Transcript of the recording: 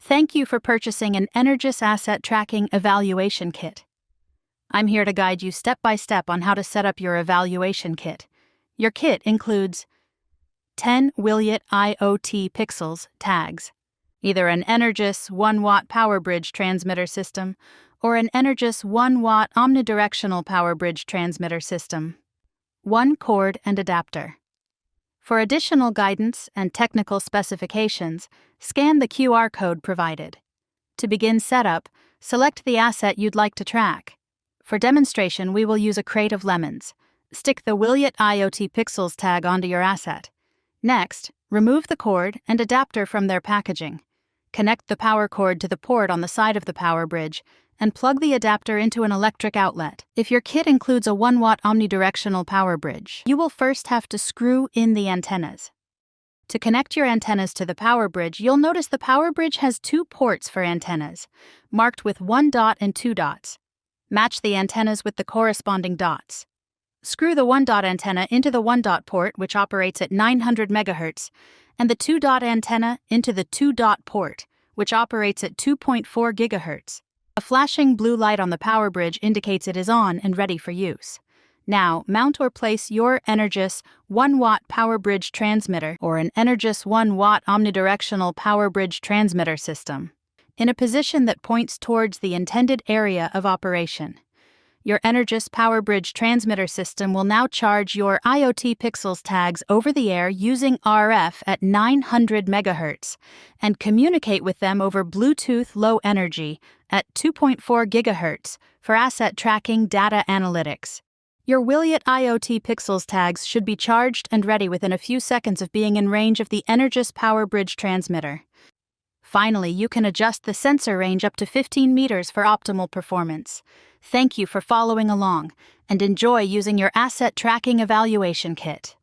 Thank you for purchasing an Energous Asset Tracking Evaluation Kit. I'm here to guide you step by step on how to set up your evaluation kit. Your kit includes 10 Wiliot IoT Pixels tags, either an Energous 1-watt power bridge transmitter system or an Energous 1-watt omnidirectional power bridge transmitter system, 1 cord and adapter. For additional guidance and technical specifications, scan the QR code provided. To begin setup, select the asset you'd like to track. For demonstration, we will use a crate of lemons. Stick the Wiliot IoT Pixels tag onto your asset. Next, remove the cord and adapter from their packaging. Connect the power cord to the port on the side of the power bridge and plug the adapter into an electric outlet. If your kit includes a 1-watt omnidirectional power bridge, you will first have to screw in the antennas. To connect your antennas to the power bridge, you'll notice the power bridge has 2 ports for antennas, marked with 1 dot and 2 dots. Match the antennas with the corresponding dots. Screw the 1-dot antenna into the 1-dot port, which operates at 900 MHz, and the 2-dot antenna into the 2-dot port, which operates at 2.4 GHz. A flashing blue light on the power bridge indicates it is on and ready for use. Now, mount or place your Energous 1-watt power bridge transmitter or an Energous 1-watt omnidirectional power bridge transmitter system in a position that points towards the intended area of operation. Your Energous power bridge transmitter system will now charge your IoT Pixels tags over the air using RF at 900 MHz and communicate with them over Bluetooth Low Energy at 2.4 GHz for asset tracking data analytics. Your Wiliot IoT Pixels tags should be charged and ready within a few seconds of being in range of the Energous power bridge transmitter. Finally, you can adjust the sensor range up to 15 meters for optimal performance. Thank you for following along, and enjoy using your asset tracking evaluation kit.